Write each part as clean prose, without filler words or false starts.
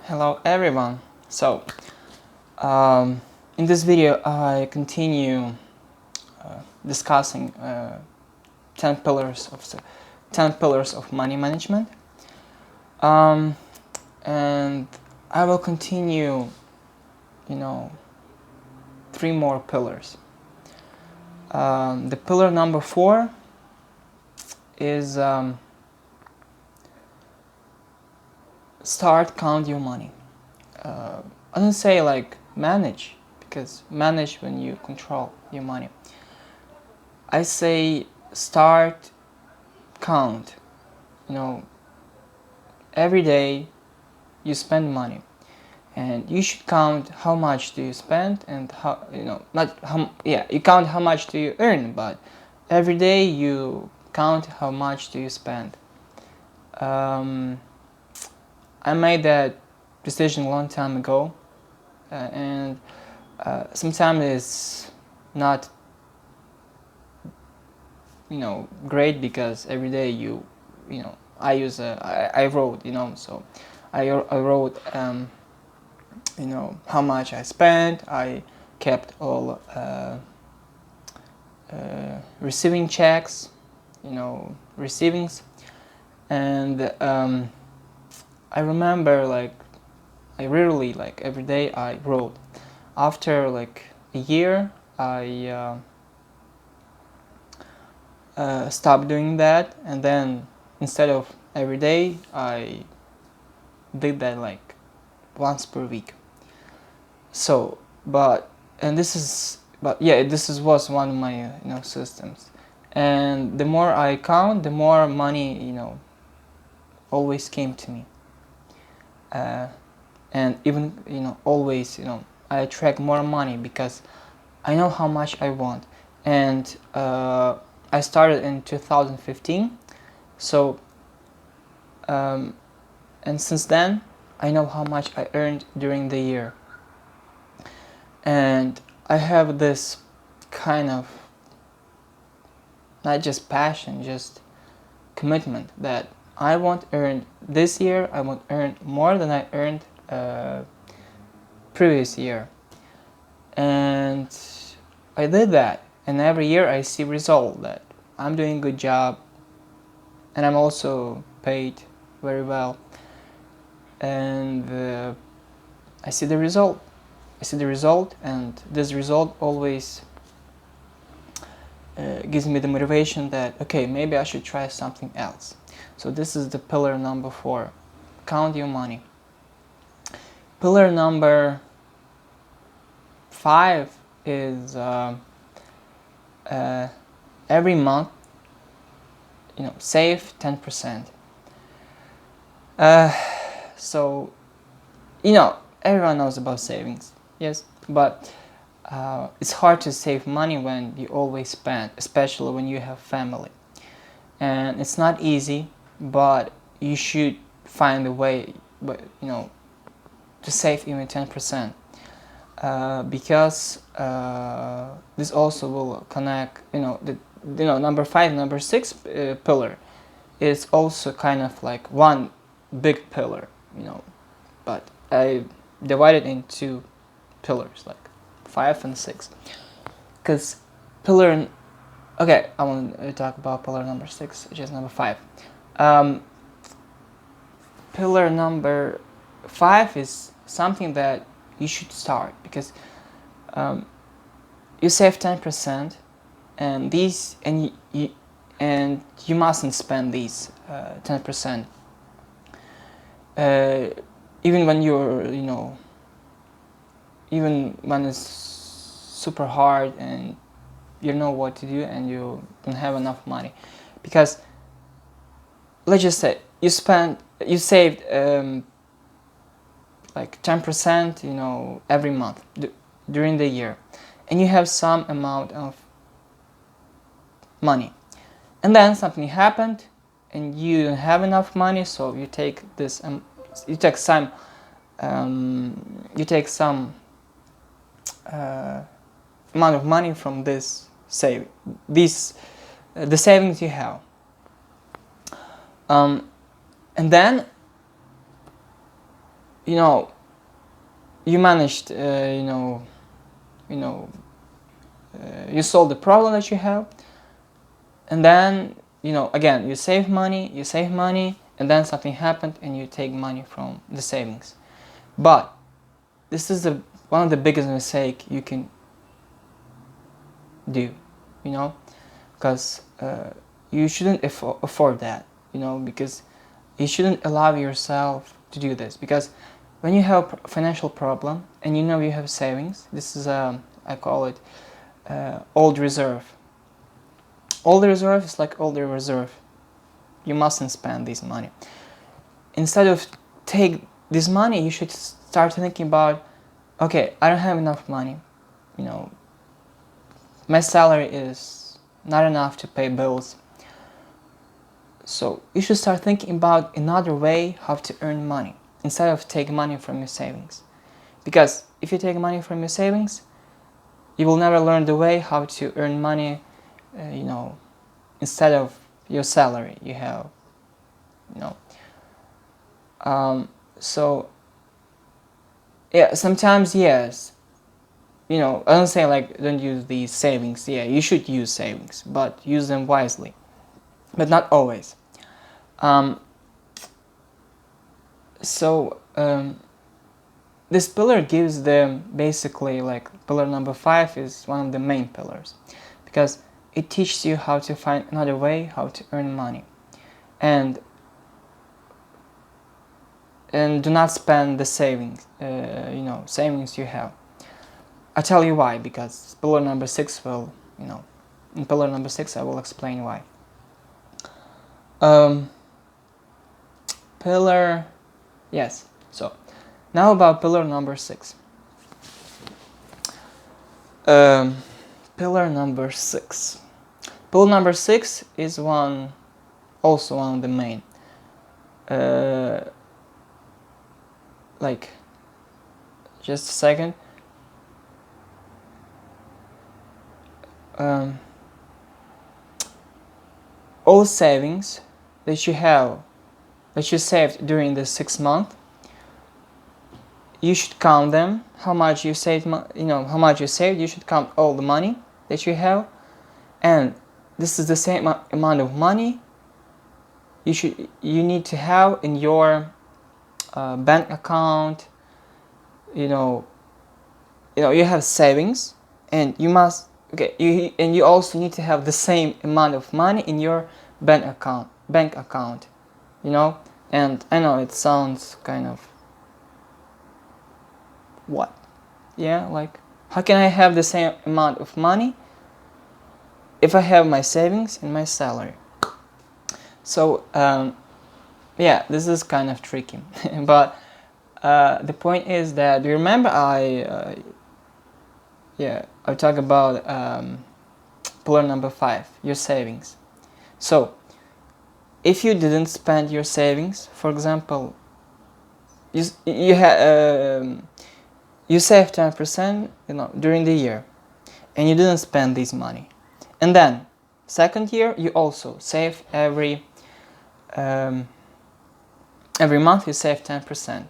Hello everyone. Um, in this video I continue discussing 10 pillars of 10 pillars of money management. Um, and I will continue, three more pillars. The pillar number 4 is start count your money. I don't say like manage, because manage when you control your money. I say start count. Every day you spend money, and you should count how much do you spend and how, not how, yeah, you count how much do you earn, but every day you count how much do you spend. I made that decision a long time ago, and sometimes it's not great, because every day I wrote, so I wrote how much I spent. I kept all receiving checks, receivings, and I remember, like, I rarely, like, every day I wrote. After like a year I stopped doing that, and then instead of every day I did that like once per week. So this was one of my systems, and the more I count, the more money always came to me, and even always I attract more money because I know how much I want. And I started in 2015, so and since then I know how much I earned during the year, and I have this kind of, not just passion, just commitment, that I want earn this year, I want earn more than I earned previous year. And I did that, and every year I see result that I'm doing a good job, and I'm also paid very well, and I see the result. And this result always gives me the motivation that, okay, maybe I should try something else. So this is the pillar number 4, count your money. Pillar number 5 is every month save 10%. So everyone knows about savings, yes, but it's hard to save money when you always spend, especially when you have family. And it's not easy, but you should find a way, to save even 10%, because this also will connect, number 5, number 6 pillar is also kind of like one big pillar, but I divided into pillars like 5 and 6, because okay, I want to talk about pillar number 6, which is number 5. Pillar number 5 is something that you should start, because you save 10%, and you mustn't spend these 10%, even when you're even when it's super hard and you know what to do and you don't have enough money. Because let's just say you saved like 10% every month during the year, and you have some amount of money, and then something happened and you don't have enough money, so you take this you take some amount of money from this the savings you have, and then you know, you managed, you solve the problem that you have, and then, again, you save money, and then something happened and you take money from the savings. But this is one of the biggest mistake you can do, because you shouldn't afford that, because you shouldn't allow yourself to do this, because when you have a financial problem and you have savings, this is I call it old reserve. Old reserve is like older reserve. You mustn't spend this money. Instead of take this money, you should start thinking about, okay, I don't have enough money, my salary is not enough to pay bills. So you should start thinking about another way how to earn money instead of take money from your savings. Because if you take money from your savings, you will never learn the way how to earn money, instead of your salary you have, so yeah, sometimes, yes, I don't say like don't use these savings. Yeah, you should use savings, but use them wisely, but not always. This pillar gives them basically, like, pillar number 5 is one of the main pillars, because it teaches you how to find another way how to earn money, and do not spend the savings you have. I tell you why, because pillar number 6 will, in pillar number 6 I will explain why. Yes, so now about pillar number 6. Pillar number 6. Pillar number 6 is also one of the main. Just a second. All savings that you saved during the 6 months, you should count them. How much you saved, how much you saved. You should count all the money that you have, and this is the same amount of money you need to have in your bank account. You have savings, and you also need to have the same amount of money in your bank account. And I know it sounds kind of, what? Yeah, like, how can I have the same amount of money if I have my savings and my salary? So yeah, this is kind of tricky. But the point is that, do you remember I talked about pillar number 5, your savings. So if you didn't spend your savings, for example, you save 10%, during the year, and you didn't spend this money, and then second year you also save every month you save 10%.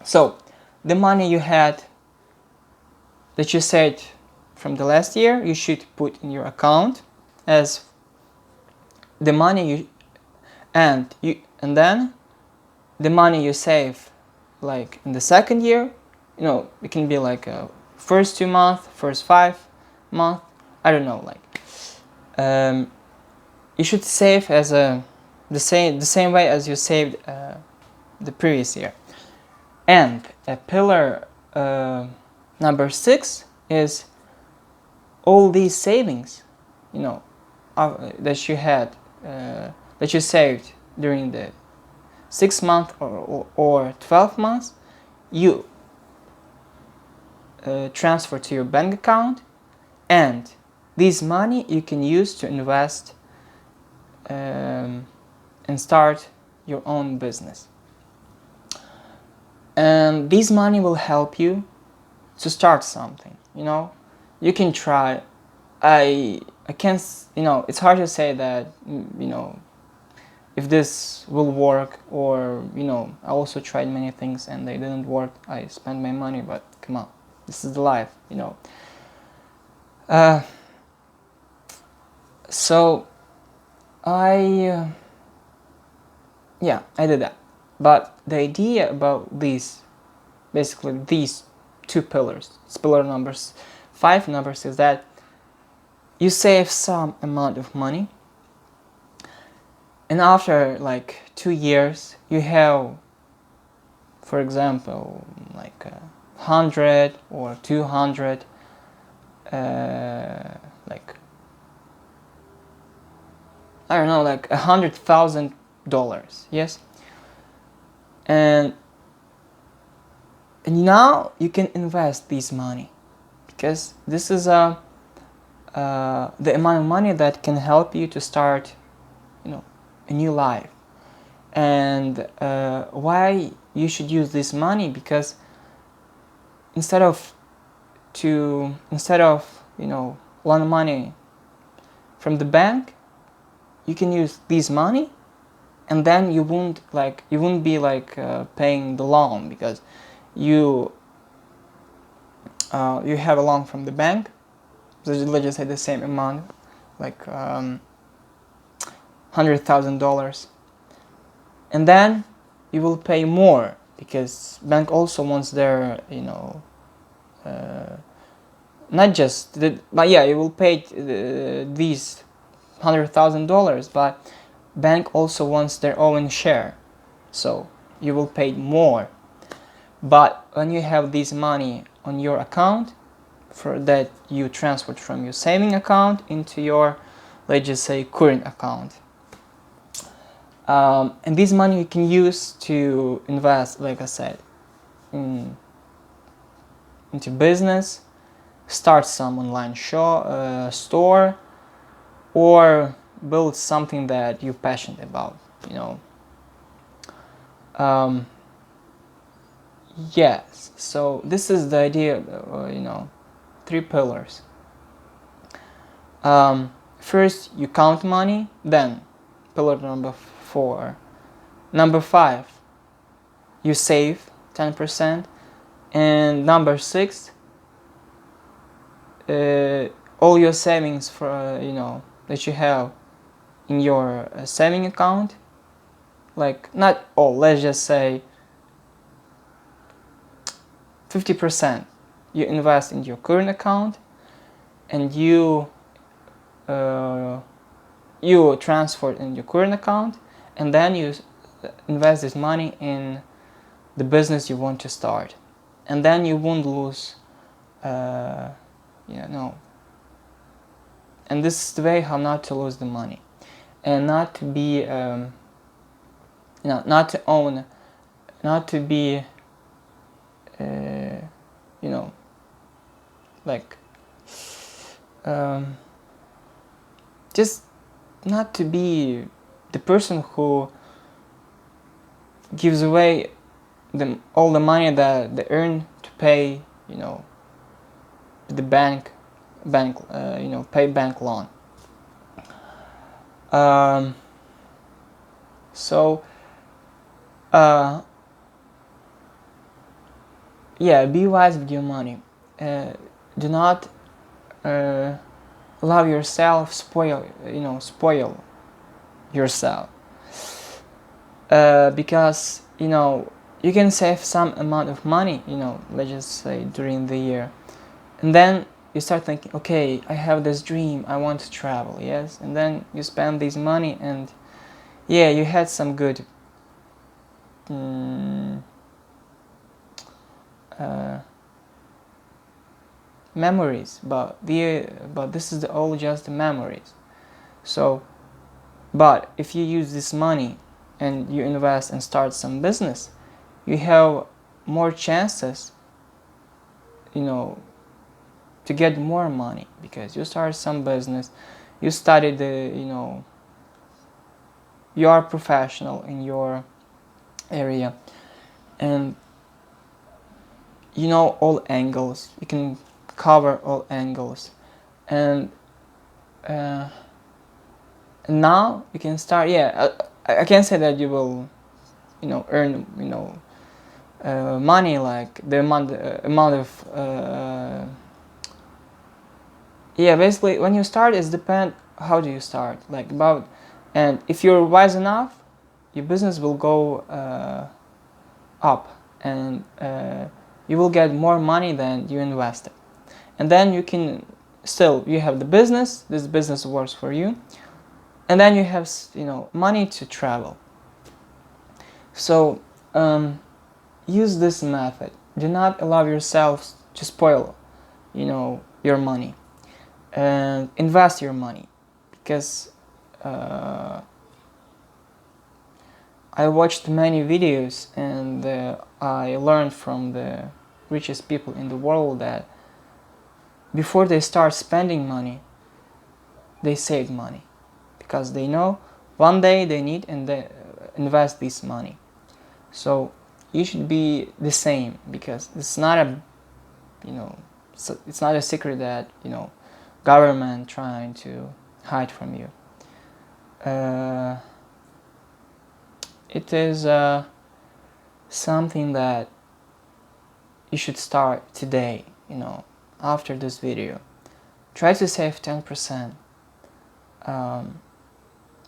So the money you had that you saved from the last year, you should put in your account as the money and then the money you save, like, in the second year, it can be like first 2 months, first 5 months, I don't know, like, you should save as the same way as you saved the previous year. And pillar number 6 is all these savings, that you had, that you saved during the 6 months or 12 months, you transfer to your bank account, and this money you can use to invest and start your own business. And this money will help you to start something. You can try. I can't, it's hard to say that, if this will work, or I also tried many things and they didn't work. I spent my money, but come on, this is the life. uh, so I yeah, I did that. But the idea about basically these two pillars, pillar numbers 5 numbers, is that you save some amount of money, and after like 2 years you have, for example, like 100 or 200, like I don't know, like $100,000, yes. And now you can invest this money, because this is the amount of money that can help you to start, a new life. And why you should use this money? Because instead of loan money from the bank, you can use this money, and then you won't be paying the loan, because you have a loan from the bank. So let's just say the same amount, like $100,000, and then you will pay more, because bank also wants their not just but yeah, you will pay these $100,000, but bank also wants their own share, so you will pay more. But when you have this money on your account, for that you transferred from your saving account into your, let's just say, current account, and this money you can use to invest, like I said, into business, start some online store, or build something that you're passionate about. Yes, so this is the idea, 3 pillars. First, you count money, then pillar number 4. Number 5, you save 10%, and number 6, all your savings that you have in your saving account, like not all, let's just say 50%, you invest in your current account, and you transfer in your current account, and then you invest this money in the business you want to start, and then you won't lose. And this is the way how not to lose the money, and not to be not to own, not to be like just not to be the person who gives away all the money that they earn to pay the bank pay bank loan. So yeah, be wise with your money. Do not allow yourself spoil yourself, because you can save some amount of money, let's just say, during the year, and then you start thinking, okay, I have this dream, I want to travel, yes, and then you spend this money, and yeah, you had some good memories, but this is all just the memories. So, but if you use this money and you invest and start some business, you have more chances, to get more money, because you start some business, you study you are professional in your area, and all angles, you can cover all angles, and now you can start, I can't say that you will, earn, money like the amount of yeah, basically when you start it's depend how do you start, like about, and if you're wise enough, your business will go up, and you will get more money than you invested, and then you can still, you have the business, this business works for you, and then you have money to travel. So use this method. Do not allow yourself to spoil your money, and invest your money, because I watched many videos, and I learned from the richest people in the world that before they start spending money, they save money, because they know one day they need, and they invest this money. So you should be the same, because it's not a it's not a secret that government trying to hide from you. It is something that you should start today. After this video, try to save 10%. I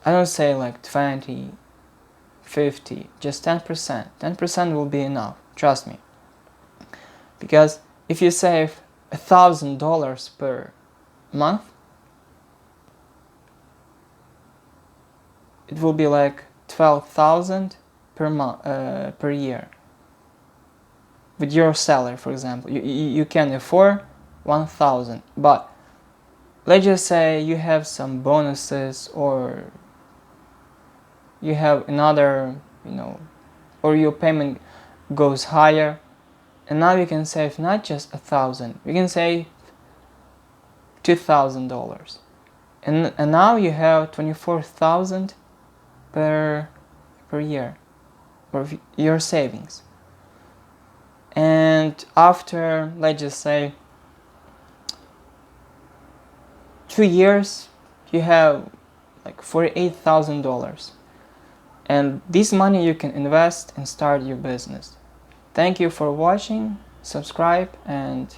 don't say like 20, 50, just 10%. 10% will be enough, trust me. Because if you save $1,000 per month, it will be like 12,000 per month, per year. With your salary, for example, you can afford 1,000, but let's just say you have some bonuses, or you have another, or your payment goes higher, and now you can save not just 1,000, you can save $2,000, and now you have 24,000 per year of your savings. And after, let's just say, 2 years, you have like $48,000, and this money you can invest and start your business. Thank you for watching, subscribe, and